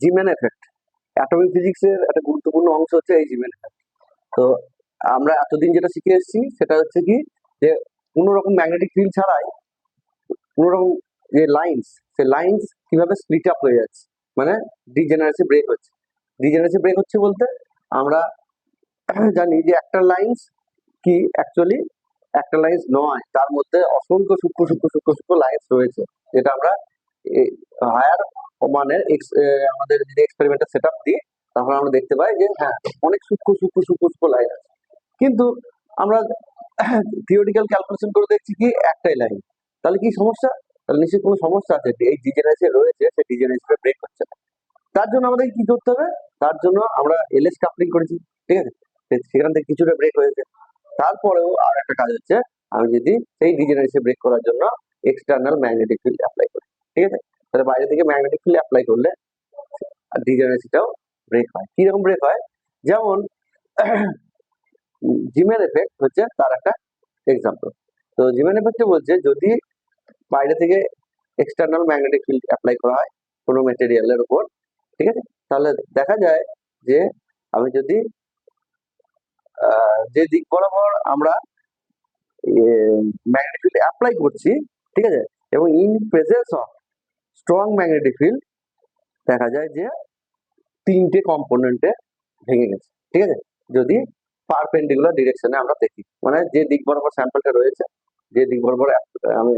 জিম্যান effect, atomic ফিজিক্সের একটা গুরুত্বপূর্ণ অংশ হচ্ছে এই জিম্যান এফেক্ট। তো আমরা এতদিন যেটা শিখে এসেছি সেটা হচ্ছে কি, যে কোনো রকম ম্যাগনেটিক ফিল্ড ছাড়াই কোনো রকম যে লাইন্স, সে লাইন্স কিভাবে স্প্লিট আপ হয়ে যাচ্ছে, মানে ডিজেনারেসি ব্রেক হচ্ছে। ডিজেনারেসি ব্রেক হচ্ছে বলতে আমরা জানি যে একটা লাইন্স কি অ্যাকচুয়ালি একটা লাইন্স নয়, তার মধ্যে অসংখ্য সূক্ষ্ম সূক্ষ্ম সূক্ষ্ম সূক্ষ্ম লাইন্স রয়েছে, যেটা আমরা হায়ার মানে আমাদের যদি এক্সপেরিমেন্টাল সেট আপ দিই, তারপর আমরা দেখতে পাই যে হ্যাঁ, অনেক সূক্ষ্ম সূক্ষ্ম সূক্ষ্ম সূক্ষ্ম লাইন আছে। কিন্তু আমরা থিওরিটিক্যাল ক্যালকুলেশন করে দেখছি কি একটাই লাইন। তাহলে কি সমস্যা? তাহলে নিশ্চয়ই কোনো সমস্যা আছে, এই ডিজেনারেসি রয়েছে, সেই ডিজেনারেসিটা ব্রেক হচ্ছে না। তার জন্য আমাদের কি করতে হবে? তার জন্য আমরা এলএস কাপলিং করেছি, ঠিক আছে? সেখান থেকে কিছুটা ব্রেক হয়েছে। তারপরেও আর একটা কাজ হচ্ছে, আমি যদি সেই ডিজেনারেসি ব্রেক করার জন্য এক্সটার্নাল ম্যাগনেটিক ফিল্ড অ্যাপ্লাই করি, ঠিক আছে? তাহলে বাইরে থেকে ম্যাগনেটিক ফিল্ড অ্যাপ্লাই করলে ডিজেনারেসিটাও ব্রেক হয়। কিরকম ব্রেক হয়? যেমন জিমের এফেক্ট হচ্ছে তার একটা এক্সাম্পল। তো জিমের এফেক্টে বলছে যদি বাইরে থেকে এক্সটার্নাল ম্যাগনেটিক ফিল্ড অ্যাপ্লাই করা হয় কোনো মেটেরিয়ালের উপর, ঠিক আছে, তাহলে দেখা যায় যে আমি যদি যে দিক বরাবর আমরা ম্যাগনেটিক ফিল্ড অ্যাপ্লাই করছি, ঠিক আছে, এবং in presence of strong magnetic field দেখা যায় যে তিনটে কম্পোনেন্টে ভেঙে গেছে, ঠিক আছে, যদি পারপেন্ডিকুলার ডিরেকশনে আমরা দেখি, মানে যে দিক বরাবর স্যাম্পলটা রয়েছে, যে দিক বরাবর আমি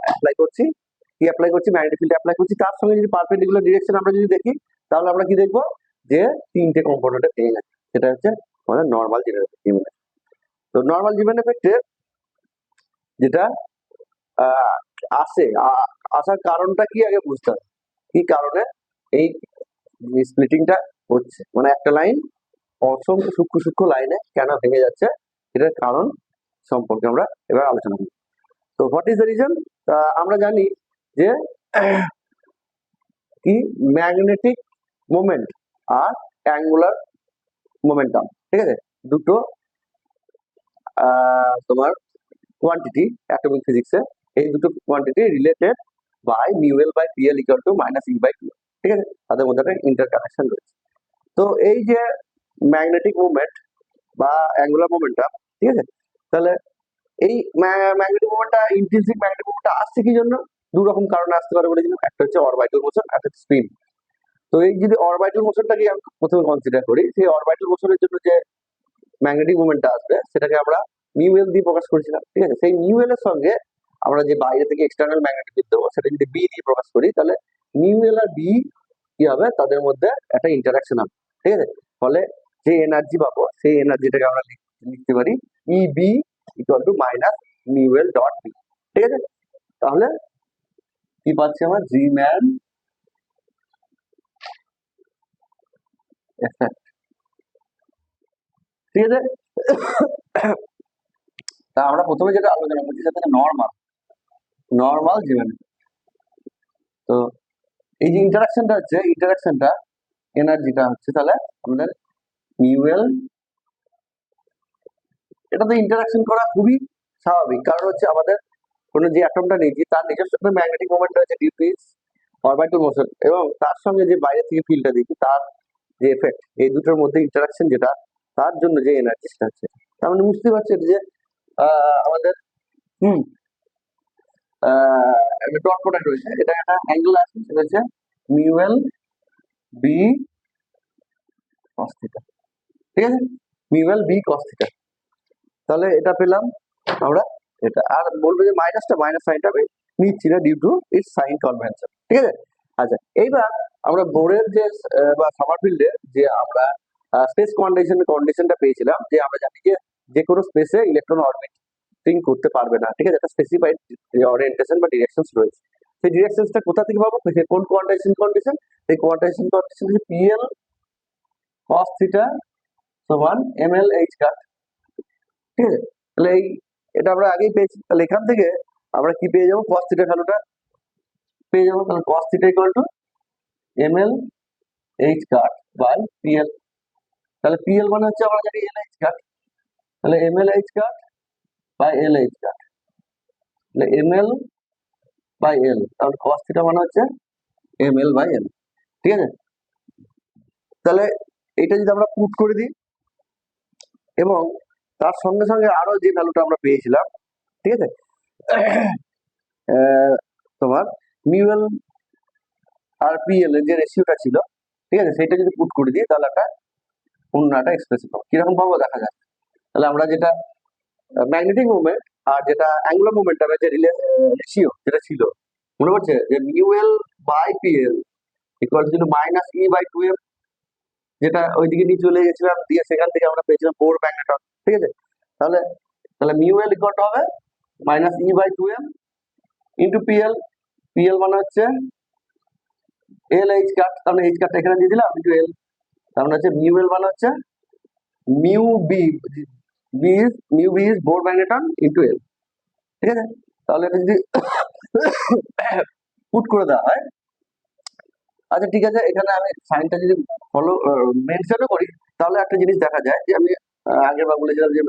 অ্যাপ্লাই করছি, কি অ্যাপ্লাই করছি, ম্যাগনেটিক ফিল্ড অ্যাপ্লাই করছি, তার সঙ্গে যদি পারপেন্ডিকুলার ডিরেকশন আমরা যদি দেখি, তাহলে আমরা কি দেখবো, যে তিনটে কম্পোনেন্টে ভেঙে গেছে। সেটা হচ্ছে আমাদের নর্মাল জিমেন এফেক্ট। তো নর্মাল জিমেন এফেক্টে যেটা আসে, আসার কারণটা কি আগে বুঝতে হবে, কি কারণে এই স্প্লিটিংটা হচ্ছে, মানে একটা লাইন অসংখ্য সূক্ষ্ম সূক্ষ্ম লাইনে কেন ভেঙে যাচ্ছে, এটার কারণ সম্পর্কে আমরা এবার আলোচনা করি। তো হোয়াট ইজ দ্য রিজন? আমরা জানি যে কি ম্যাগনেটিক মোমেন্ট আর অ্যাঙ্গুলার মোমেন্টাম, ঠিক আছে, দুটো তোমার কোয়ান্টিটি অ্যাটমিক ফিজিক্সে, এই দুটো quantity related by mu L by PL equal to minus E by Q, ঠিক আছে, তাদের মধ্যে একটা ইন্টার কানেকশন রয়েছে। তো এই যে ম্যাগনেটিক মুভমেন্ট বা অ্যাঙ্গুলার মোমেন্টাম, ঠিক আছে, তাহলে এই ম্যাগনেটিক মুভমেন্টটা, ইন্ট্রিনসিক ম্যাগনেটিক মুভমেন্টটা আসছে কি জন্য? দু রকম কারণে আসতে পারে বলেছিলাম, একটা হচ্ছে অরবিটাল মোশন, একটা হচ্ছে স্পিন। তো এই যদি অরবিটাল মোশনটাকে আমি প্রথমে কনসিডার করি, সেই অরবিটাল মোশনের জন্য যে ম্যাগনেটিক মুভমেন্টটা আসবে সেটাকে আমরা মিউএল দিয়ে প্রকাশ করেছিলাম, ঠিক আছে। সেই মিউএল এর সঙ্গে আমরা যে বাইরে থেকে এক্সটার্নাল ম্যাগনেটিক ফিল্ড দেবো, সেটা যদি বি দিয়ে প্রকাশ করি, তাহলে মিউএল আর বি কি হবে, তাদের মধ্যে একটা ইন্টারাকশন হবে, ঠিক আছে। ফলে যে এনার্জি পাবো সেই এনার্জিটাকে আমরা লিখতে পারি E B equal to minus mu L dot B, ঠিক আছে। তাহলে কি পাচ্ছি আমরা, জি ম্যান এফেক্ট, ঠিক আছে। তা আমরা প্রথমে যেটা আলোচনা করছি সেটা হচ্ছে নর্মাল নর্মাল জীবনে। তো এই যে ইন্টারাকশনটা হচ্ছে, ইন্টারাকশনটা এনার্জিটা হচ্ছে তাহলে আমাদের মিউএল, এটা তো ইন্টারাকশন করা খুবই স্বাভাবিক, কারণ হচ্ছে আমাদের কোনো যে অ্যাটমটা নিয়েছি তার নিজস্ব একটা ম্যাগনেটিক মোমেন্ট রয়েছে due to its orbital motion, এবং তার সঙ্গে যে বাইরে থেকে ফিল্ডটা দিচ্ছি তার যে এফেক্ট, এই দুটোর মধ্যে ইন্টারাকশন যেটা, তার জন্য যে এনার্জি সেটা হচ্ছে। তার মানে বুঝতে পারছি যে আমাদের হুম একটা ডট প্রোডাক্ট রয়েছে, এটা একটা অ্যাঙ্গেল আছে, সেটা হচ্ছে মিউএল বি কস থিটা, ঠিক আছে, মিউএল বি কস থিটা। তাহলে এটা পেলাম আমরা, এটা আর বলবো যে মাইনাস সাইনটা আমি নিচ্ছি না due to its sign convention, ঠিক আছে। আচ্ছা, এইবার আমরা বোরের যে বা সামারফিল্ডে যে আমরা স্পেস কন্ডিশনটা পেয়েছিলাম, যে আমরা জানি যে যে কোনো স্পেসে ইলেকট্রন অরবিটিং করতে পারবে না, ঠিক আছে, একটা স্পেসিফাইড ওরিয়েন্টেশন বা ডিরেকশনস রয়েছে। সেই ডিরেকশনসটা কোথা থেকে পাবো, কোন কন্ডিশন? এই কন্ডিশন হচ্ছে পিএল কস থিটা সমান এমএল এইচ কাট, ঠিক আছে। তাহলে এটা আমরা আগেই পেয়েছি, তাহলে এখান থেকে আমরা কি পেয়ে যাবো, cos থিটা ভ্যালুটা পেয়ে যাবো। তাহলে cos theta equal to ml h cut by pl। তাহলে pl মানে হচ্ছে আমরা জানি l h কাট, তাহলে ml h cut by l h cut, তাহলে ml বাই l, তাহলে cos থিটা মানে হচ্ছে ml বাই l, ঠিক আছে? তাহলে এটা যদি আমরা পুট করে দিই এবং তার সঙ্গে সঙ্গে আরো যে ভ্যালুটা আমরা পেয়েছিলাম, ঠিক আছে, তোমার মিউএল আর পিএল এর যে রেশিওটা ছিল, ঠিক আছে, সেটা যদি পুট করে দিই তাহলে একটা অন্য একটা এক্সপ্রেশন পাবো। কিরকম পাবো দেখা যাক। তাহলে আমরা যেটা ম্যাগনেটিক মুভমেন্ট আর যেটা অ্যাঙ্গুলার মোমেন্টামের যে রেশিও যেটা ছিল, মনে পড়ছে যে mu L by PL equal to minus E by two M, যেটা ওইদিকে নিয়ে চলে গেছিলাম দিয়ে সেখান থেকে আমরা পেয়েছিলাম বোর ম্যাগনেটন, ঠিক আছে? তাহলে তাহলে মিউএল ইকুয়াল টু হবে minus E by two M into PL. PL মানে হচ্ছে এল এইচ কাট, তাহলে এইচ কাটটা এখানে দিয়ে দিলাম ইন্টু এল, তার মানে হচ্ছে মিউএল মানে হচ্ছে mu B, mu B is Bohr magneton into L, ঠিক আছে? তাহলে এটা যদি পুট করে দেওয়া হয়, আচ্ছা ঠিক আছে, এখানে আমি সাইনটা যদি ফলো মেনশনও করি তাহলে একটা জিনিস দেখা যায় যে আমি আগের বার বলেছিলাম যে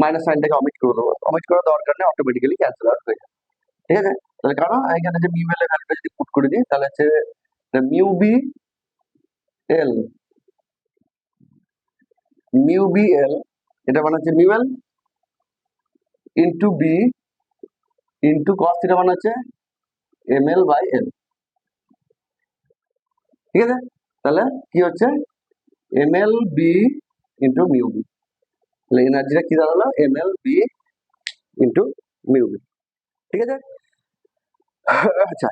মাইনাস সাইনটাকে অমিট করে দেবো, অমিট করার দরকার নেই, অটোমেটিক্যালি ক্যান্সেল আউট হয়ে যাবে, ঠিক আছে? তাহলে কারণ এখানে যে মিউ এল এর ভ্যালুটা যদি পুট করে দিই তাহলে হচ্ছে mu B L, mu B L এটা মানে হচ্ছে mu L into B into cos theta মানে হচ্ছে এম এল বাই এল, ঠিক আছে? তাহলে কি হচ্ছে M L B into mu B, তাহলে এনার্জিটা কি দাঁড়ালো M L B into mu B, ঠিক আছে? আচ্ছা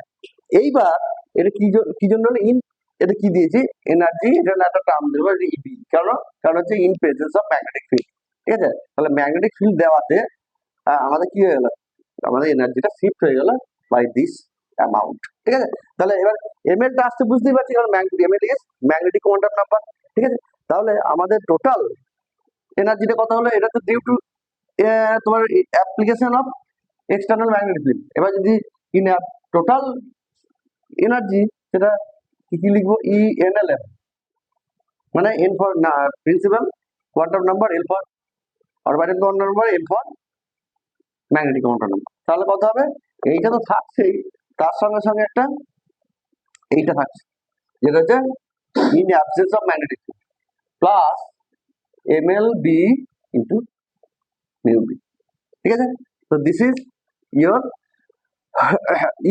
এইবার এটা কি জন্য ইন, এটা কি দিয়েছি এনার্জি, এটা না একটা টার্ম দেবো ইবি, কারণ কারণ হচ্ছে in presence of magnetic field, ঠিক আছে? তাহলে ম্যাগনেটিক ফিল্ড দেওয়াতে আমাদের কি হয়ে গেল, আমাদের এনার্জিটা শিফট হয়ে গেল বাই দিস অ্যামাউন্ট, ঠিক আছে? তাহলে এবার এমএল টা আসতে বুঝতেই পারছি কারণ ML is magnetic quantum number, ঠিক আছে? তাহলে আমাদের টোটাল এনার্জিটা কত হলো, এটা তো ডিউ টু তোমার application of external magnetic field. এবার যদি ইন টোটাল এনার্জি সেটা কি লিখবো ই এন এল এম, মানে N for principal quantum number, L for orbital quantum number, L for magnetic quantum number. তাহলে কত হবে, এইটা তো থাকছেই, তার সঙ্গে সঙ্গে একটা এইটা থাকছে যেটা হচ্ছে in absence of magnetic field plus M L B into mu B, ঠিক আছে? তো this is your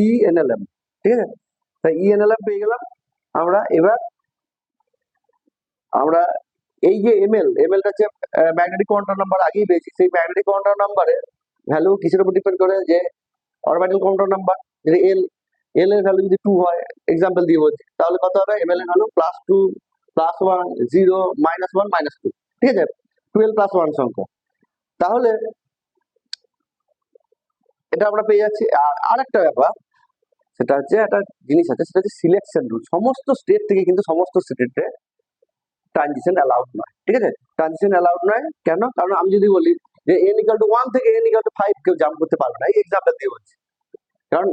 E N L M, ঠিক আছে? তাই ই এন এল এম পেয়ে গেলাম আমরা। এবার আমরা এই যে এমএলটা হচ্ছে ম্যাগনেটিক কোয়ান্টাম নাম্বার আগেই পেয়েছি, সেই ম্যাগনেটিক কোয়ান্টাম নাম্বারে ভ্যালু কিসের উপর ডিপেন্ড করে, যে অরবিটাল কোয়ান্টাম নাম্বার, যদি এল এর ভ্যালু যদি 2 হয়, এক্সাম্পল দিয়ে বলছি, তাহলে কত হবে এমএল এর ভ্যালু +2 +1 0 -1 -2, ঠিক আছে? 12 + 1 সংখ্যা। তাহলে এটা আমরা পেয়ে যাচ্ছি। আর আরেকটা ব্যাপার সেটা হচ্ছে একটা জিনিস আছে, সেটা হচ্ছে সিলেকশন রুল। সমস্ত স্টেট থেকে কিন্তু সমস্ত স্টেটে ট্রানজিশন অ্যালাউড নয়, ঠিক আছে? ট্রানজিশন অ্যালাউড নয় কেন, কারণ আমি যদি বলি যে n = 1 থেকে n = 5 কেউ জাম্প করতে পারবে না, এই এক্সাম্পল দিয়ে বলছি। কারণ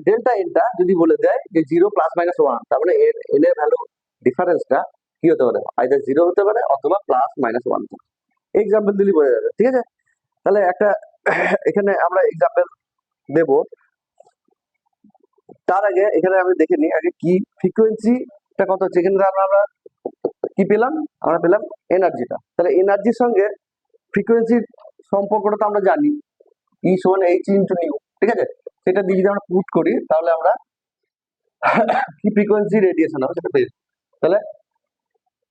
ডেল্টা এনটা যদি বলে দেয় যে 0 +-1, তার মানে n এর ভ্যালু ডিফারেন্সটা কি হতে পারে, আইদার 0 হতে পারে অথবা +-1। এক্সাম্পল দিলে বোঝা যাবে, ঠিক আছে? তাহলে একটা এখানে আমরা এক্সাম্পল দেব, তার আগে এখানে আমি দেখে নিই আগে কি ফ্রিকোয়েন্সিটা কত হচ্ছে। এখানে আমরা কি পেলাম, আমরা পেলাম এনার্জিটা। তাহলে এনার্জির সঙ্গে ফ্রিকোয়েন্সির সম্পর্কটা তো আমরা জানি, ই সমান এইচ ইন্টু নিউ, ঠিক আছে? সেটা দিয়ে যদি আমরা পুট করি তাহলে আমরা কি ফ্রিকোয়েন্সি রেডিয়েশন হবে সেটা পেয়ে যাবো। তাহলে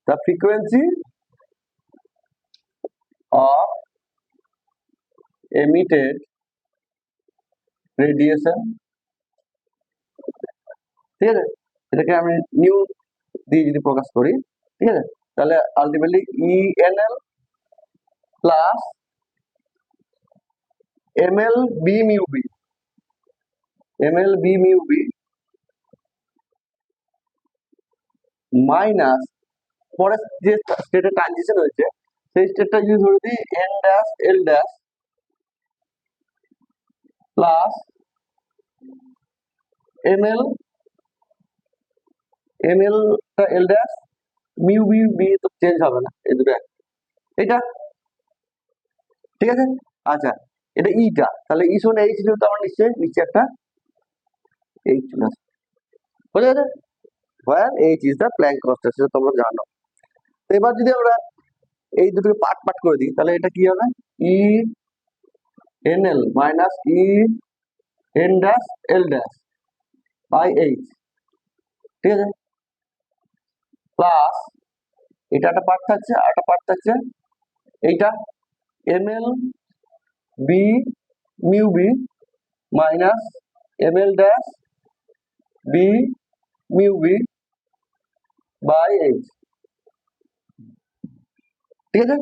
the frequency of emitted radiation, ঠিক আছে, এটাকে আমি নিউ দিয়ে যদি প্রকাশ করি, ঠিক আছে, তাহলে ultimately E N L plus M L B mu B, M L B mu B minus পরে যে স্টেটে ট্রানজিশন হয়েছে সেই স্টেটটা যদি ধরে দিই N dash L dash plus M L L dash mu B B তো চেঞ্জ হবে না, এই দুটো এটা, ঠিক আছে? আচ্ছা এটা ইটা, তাহলে ই সমান এইচ দিলে তো আমার নিশ্চয়ই নিচে একটা এইচ চলে আসবে, বুঝা গেছে? Where H is the Planck constant, সেটা তোমরা জানো। তো এবার যদি আমরা এই দুটোকে পার্ট পার্ট করে দিই, তাহলে এটা কি হবে? E N L minus E N dash L dash by H, ঠিক আছে, প্লাস এটা একটা পার্ট থাকছে আর একটা পার্ট থাকছে এইটা M L B mu B minus M L dash B mu B by H, ঠিক আছে।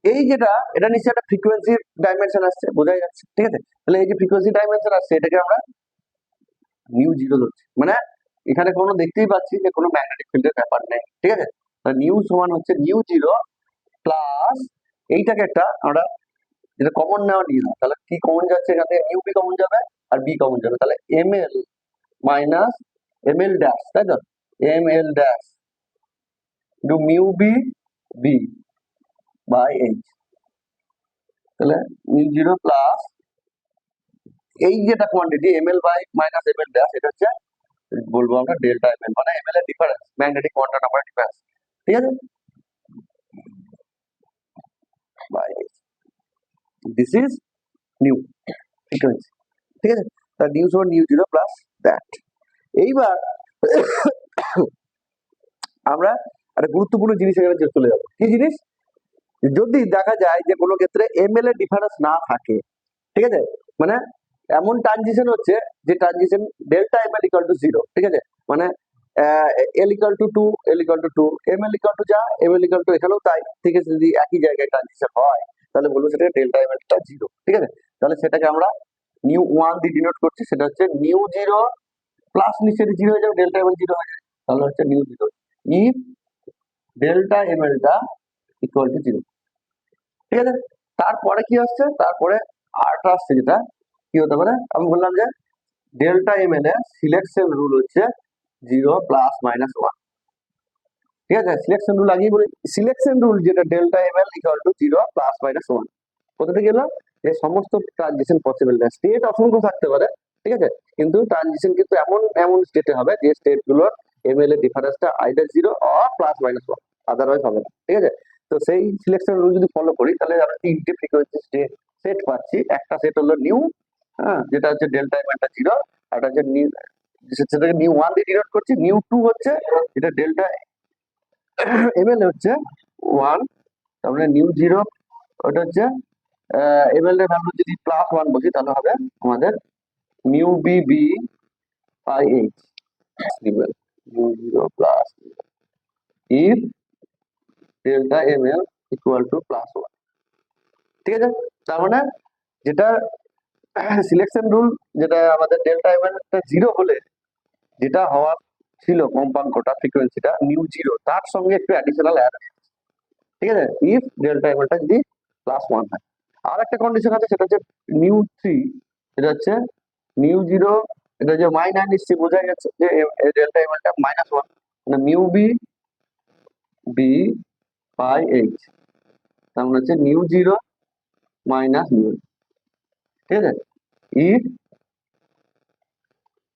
এই যেটা এটা নিশ্চয়ই একটা ফ্রিকোয়েন্সির ডাইমেনশন আসছে, বোঝাই যাচ্ছে, ঠিক আছে। তাহলে এই যে ফ্রিকোয়েন্সি ডাইমেনশন আসছে এটাকে আমরা নিউ জিরো ধরছি, মানে এখানে কোনো দেখতেই পাচ্ছি যে কোনো ম্যাগনেটিক ফিল্ডের ব্যাপার নেই, ঠিক আছে। নিউ সমান হচ্ছে নিউ জিরো প্লাস এইটাকে একটা আমরা যেটা কমন নেওয়া নিয়ে না, তাহলে কি কমন যাচ্ছে এখান থেকে? নিউ বি কমন যাবে আর বি কমন যাবে, তাহলে M L minus M L dash, তাই তো, M L dash into mu B B by H, তাহলে মিউ জিরো প্লাস এই যেটা quantity M L by minus M L dash, এটা হচ্ছে বলবো আমরা ডেল্টা এম এল, মানে এম এল এর difference, magnetic quantum number difference, ঠিক আছে, by this is nu frequency, ঠিক আছে। তার নিউ সমান নিউ জিরো প্লাস দ্যাট। এইবার আমরা একটা গুরুত্বপূর্ণ জিনিস এখানে চলে যাবো। কি জিনিস? যদি দেখা যায় যে কোনো ক্ষেত্রে এম এল এর ডিফারেন্স না থাকে, ঠিক আছে, মানে এমন ট্রানজিশন হচ্ছে যে transition delta M L equal to zero, ঠিক আছে, মানে L equal to two, L equal to two, M L equal to যা, এম এল ইকুয়াল টু এখানেও তাই, ঠিক আছে, যদি একই জায়গায় ট্রানজিশন হয় তাহলে বলবো সেটা ডেল্টা এম এলটা জিরো, ঠিক আছে। তাহলে সেটাকে আমরা নিউ ওয়ান দিয়ে ডিনোট করছি, সেটা হচ্ছে নিউ জিরো প্লাস নিচে জিরো হয়ে যাবে, ডেল্টা এম এল জিরো হয়ে যাবে, তাহলে হচ্ছে nu zero if delta M এলটা ইকুয়াল টু জিরো, ঠিক আছে। তারপরে কি আসছে? তারপরে আরটা আসছে, যেটা কি হতে পারে আমি বললাম যে ডেল্টা এম এল এর সিলেকশন রুল হচ্ছে জিরো প্লাস মাইনাস ওয়ান, ঠিক আছে। সিলেকশন রুল আগেই বলি, সিলেকশন রুল যেটা delta M L equal to zero plus minus one, কোথা থেকে এলো? যে সমস্ত ট্রানজিশন পসিবল না, স্টেট অসংখ্য থাকতে পারে, ঠিক আছে, কিন্তু ট্রানজিশন কিন্তু এমন এমন স্টেটে হবে যে স্টেট গুলোর এম এল এর ডিফারেন্সটা either zero or plus minus one, otherwise হবে না, ঠিক আছে। তো সেই সিলেকশন রুল যদি ফলো করি তাহলে আমরা তিনটে ফ্রিকোয়েন্সি সেট পাচ্ছি। একটা সেট হলো নিউ, হ্যাঁ, যেটা হচ্ছে ডেল্টা এম এলটা জিরো, আর একটা হচ্ছে নিউ, সেটাকে নিউ ওয়ান দিয়ে ডিনোট করছি, নিউ টু হচ্ছে যেটা ডেল্টা এম এল হচ্ছে ওয়ান, তারপরে নিউ জিরো ওটা হচ্ছে এম এল এর ভ্যালু যদি প্লাস ওয়ান বসি তাহলে হবে আমাদের nu B B by H, nu zero plus if delta M L equal to plus one, ঠিক আছে। তার মানে যেটা সিলেকশন রুল, যেটা আমাদের ডেল্টা এম এল জিরো হলে যেটা হওয়ার ছিল কম্পাঙ্কটা ফ্রিকোয়েন্সিটা নিউ জিরো, তার সঙ্গে একটু অ্যাডিশনাল অ্যাড, ঠিক আছে, ইফ ডেল্টা এম এলটা যদি প্লাস ওয়ান হয়। আর একটা কন্ডিশন আছে, সেটা হচ্ছে নিউ থ্রি, এটা হচ্ছে নিউ জিরো, এটা যে মাইনাস নিশ্চয়ই বোঝা যাচ্ছে যে ডেল্টা এম এলটা মাইনাস ওয়ান, মানে mu B B by H, তার মানে হচ্ছে নিউ জিরো মাইনাস মিউ, ঠিক আছে, if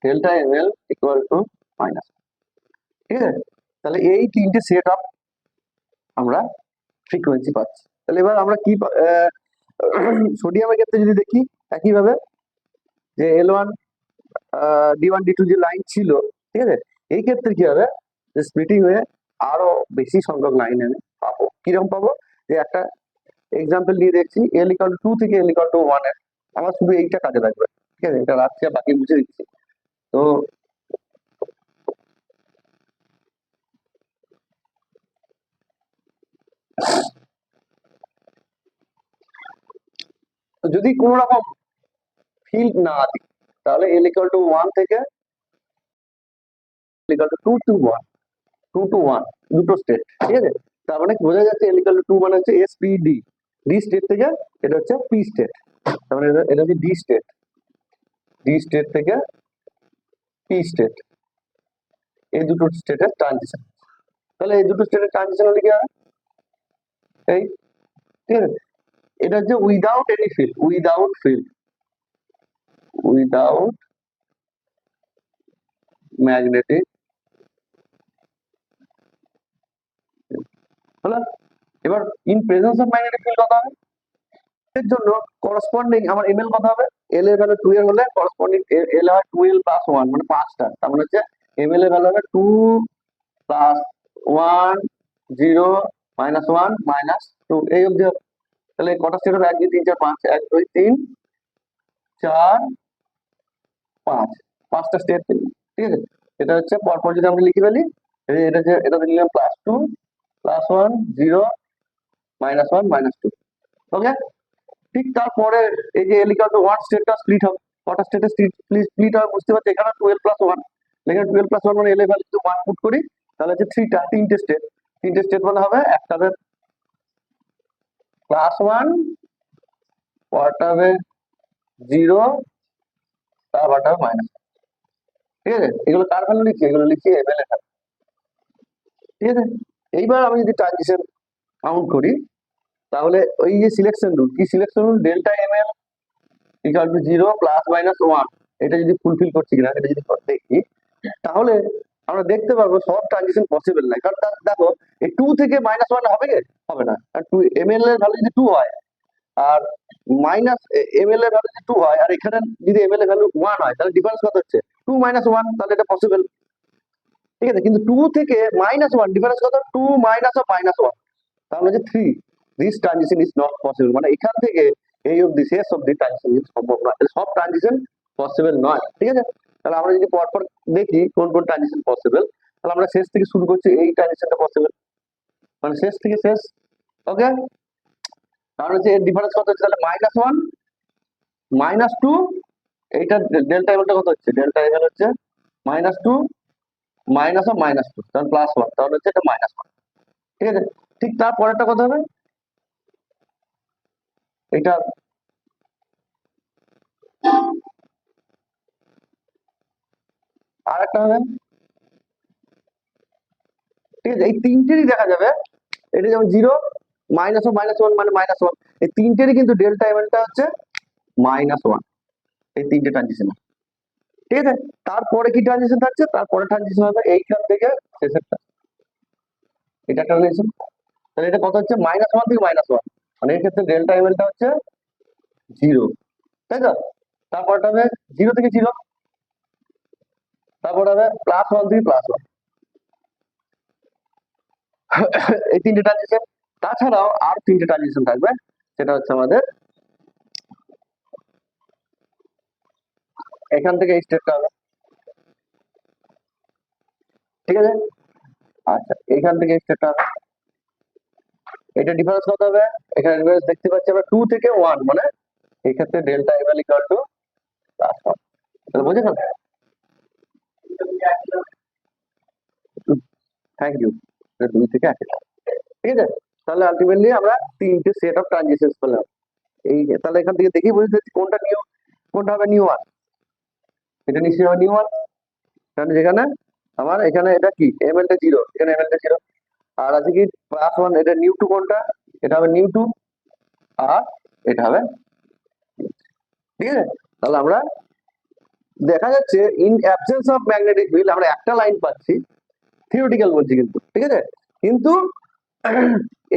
delta M L equal to minus, ঠিক আছে। তাহলে এই তিনটে সেট অফ আমরা ফ্রিকোয়েন্সি পাচ্ছি। তাহলে এবার আমরা কি সোডিয়ামের ক্ষেত্রে যদি দেখি একইভাবে, যে L one D one D two যে লাইন ছিল, ঠিক আছে, এই ক্ষেত্রে কি হবে? যে স্প্লিটিং হয়ে আরো বেশি সংখ্যক লাইন আমি পাবো। কিরকম পাবো? যে একটা এক্সাম্পল নিয়ে দেখছি, এল ইকাল টু থেকে এল ইকাল টু ওয়ান এর, আমার শুধু এইটা কাজে লাগবে, ঠিক আছে, এটা রাখছি আর বাকি বুঝে দিচ্ছি। তো যদি কোন রকম ফিল্ড না দিই তাহলে এল ইকাল টু ওয়ান থেকে L equal to two to one, two to one দুটো স্টেট, ঠিক আছে। তার মানে বোঝা যাচ্ছে এল ইকাল টু টু মানে হচ্ছে S P D, D state থেকে এটা হচ্ছে পি স্টেট, তার মানে এটা হচ্ছে ডি স্টেট, ডি স্টেট থেকে পি স্টেট, এই দুটো স্টেটের ট্রানজিশন। তাহলে এই দুটো স্টেটের ট্রানজিশন হলে কি হবে? এই, ঠিক আছে। এটা হচ্ছে without any field, without magnetic, হলো। এবার in presence of magnetic field কত হবে, এর জন্য করসপন্ডিং আমার এমএল কত হবে, এল এর ভ্যালু 2 এর হলে করসপন্ডিং এল হয় 2l প্লাস 1 মানে 5টা, তার মানে হচ্ছে এমএল এর ভ্যালু হবে 2 প্লাস 1 0 মাইনাস 1 মাইনাস 2 এই অবধি হবে। তাহলে কটা স্টেট হবে, 1 2 3 4 5, 1 2 3 4 5, 5টা স্টেট, ঠিক আছে। এটা হচ্ছে পরপর যদি আমরা লিখে ফেলি, এটা যে এটা লিখলাম প্লাস 2 প্লাস 1 0 মাইনাস 1 মাইনাস 2, ওকে। ঠিক তারপরে এই যে এল ইকুয়াল টু 1 স্টেটটা স্প্লিট হবে, কটা স্টেটে স্প্লিট হবে বুঝতে পারছি, এখানে 12 প্লাস 1, এখানে 12 প্লাস 1 মানে এল এর ভ্যালু যদি 1 পুট করি তাহলে হচ্ছে 3টা তিনটে স্টেট মানে হবে, একটা হবে প্লাস 1, পরটা হবে 0, তারপরটা হবে মাইনাস, ঠিক আছে। এগুলো কার ভ্যালু লিখছি, এগুলো লিখছি এমএল এর ভ্যালু, ঠিক আছে। এইবার আমি যদি ট্রানজিশন কাউন্ট করি তাহলে ওই যে সিলেকশন রুল, কি selection rule, delta ML equal to 0 plus minus 1, এটা যদি ফুলফিল করছি কিনা এটা যদি দেখি তাহলে আমরা দেখতে পারবো সব ট্রানজিশন পসিবল নয়, কারণ দেখো এই 2 থেকে -1 হবে কি হবে না, আর 2 এমএল এর ভ্যালু যদি 2 হয় আর মাইনাস এমএল এর ভ্যালু যদি 2 হয় আর এখানে যদি এমএল এর ভ্যালু 1 হয় তাহলে ডিফারেন্স কত হচ্ছে 2 -1, তাহলে এটা পসিবল, ঠিক আছে। কিন্তু 2 থেকে -1 ডিফারেন্স কত, 2 মাইনাস অফ -1, তাহলে হচ্ছে 3, this transition is not possible, মানে এখান থেকে এই অবধি শেষ অবধি ট্রানজিশন সম্ভব নয়, সব ট্রানজিশন পসিবল নয়, ঠিক আছে। তাহলে আমরা যদি পরপর দেখি কোন কোন ট্রানজিশন পসিবল, তাহলে আমরা শেষ থেকে শুরু করছি, এই ট্রানজিশনটা পসিবল, মানে শেষ থেকে শেষ, ওকে। কারণ হচ্ছে এর ডিফারেন্স কত হচ্ছে, তাহলে -1 -2, এইটা ডেল্টা এমএলটা কত হচ্ছে, ডেল্টা এমএল হচ্ছে -2 মাইনাস অফ -2, তাহলে +1, তাহলে হচ্ছে এটা -1, ঠিক আছে। ঠিক তারপরেরটা কত হবে, এটা আর একটা হবে, ঠিক আছে। এই তিনটেরই দেখা যাবে, এটা যেমন 0 -1 মানে -1, এই তিনটেরই কিন্তু ডেল্টা এমএলটা হচ্ছে -1, এই তিনটে ট্রানজিশন, ঠিক আছে। তারপরে কি ট্রানজিশন থাকছে, তারপরে ট্রানজিশন হবে এইখান থেকে শেষেরটা, এটা ট্রানজিশন, তাহলে এটা কত হচ্ছে -1 থেকে -1, মানে এই ক্ষেত্রে ডেল্টা এমএলটা হচ্ছে 0, তাই তো। তারপরটা হবে 0 থেকে 0, তারপর হবে +1 থেকে +1, এই তিনটে ট্রানজিশন। তাছাড়াও আর তিনটে ট্রানজিশন থাকবে, সেটা হচ্ছে আমাদের এখান থেকে এই স্টেপটা হবে, ঠিক আছে। আচ্ছা, এখান থেকে এই স্টেপটা হবে, এটা ডিফারেন্স কত হবে, এখানে ডিফারেন্স দেখতে পাচ্ছি আমরা 2 থেকে 1, মানে এই ক্ষেত্রে ডেল্টা এমএল ইকুয়াল টু +1, তাহলে বুঝে গেল, থ্যাংক ইউ, 2 থেকে 1, ঠিক আছে। তাহলে আলটিমেটলি আমরা তিনটে সেট অফ ট্রানজিশনস পেলাম, এই তাহলে এখান থেকে দেখি বুঝতে পারছি কোনটা নিউ, কোনটা হবে নিউ ওয়ান, এটা নিশ্চয়ই হবে নিউ ওয়ান, কারণ যেখানে আমার এখানে এটা কি এমএলটা 0, এখানে এমএলটা 0, আর আছে কি +1, এটা নিউ টু, কোনটা এটা হবে নিউ টু, আর এটা হবে, ঠিক আছে। তাহলে আমরা দেখা যাচ্ছে in absence of magnetic field আমরা একটা লাইন পাচ্ছি, থিওরিটিক্যাল বলছি কিন্তু, ঠিক আছে। কিন্তু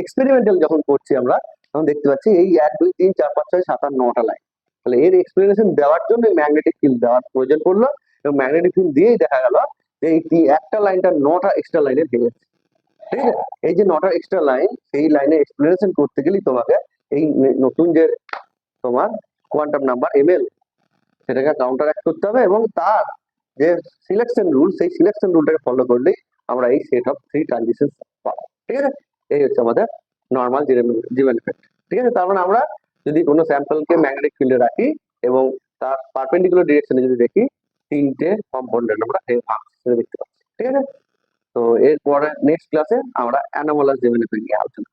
এক্সপেরিমেন্টাল যখন করছি আমরা তখন দেখতে পাচ্ছি এই 1 2 3 4 5 6 7 8 9টা লাইন, তাহলে এর এক্সপ্লেনেশন দেওয়ার জন্য ম্যাগনেটিক ফিল্ড দেওয়ার প্রয়োজন পড়লো, এবং ম্যাগনেটিক ফিল্ড দিয়েই দেখা গেল যে এই একটা লাইনটা 9টা এক্সট্রা লাইনে ভেঙে গেছে, ঠিক আছে। এই যে 9টা এক্সট্রা লাইন, সেই লাইনে এক্সপ্লেনেশন করতে গেলেই তোমাকে এই নতুন যে তোমার কোয়ান্টাম নাম্বার এমএল সেটাকে কাউন্টারঅ্যাক্ট করতে হবে, এবং তার যে সিলেকশন রুল, সেই সিলেকশন রুলটাকে ফলো করলেই আমরা এই সেট অফ 3 ট্রানজিশন পাবো, ঠিক আছে। এই হচ্ছে আমাদের নর্মাল জিমেন ইফেক্ট, ঠিক আছে। তার মানে আমরা যদি কোনো স্যাম্পলকে ম্যাগনেটিক ফিল্ডে রাখি এবং তার পারপেন্ডিকুলার ডিরেকশনে যদি দেখি, তিনটে কম্পাউন্ডেড আমরা দেখতে পাচ্ছি, ঠিক আছে। তো এরপরে নেক্সট ক্লাসে আমরা অ্যানোমালাস জিমেন ইফেক্ট নিয়ে আলোচনা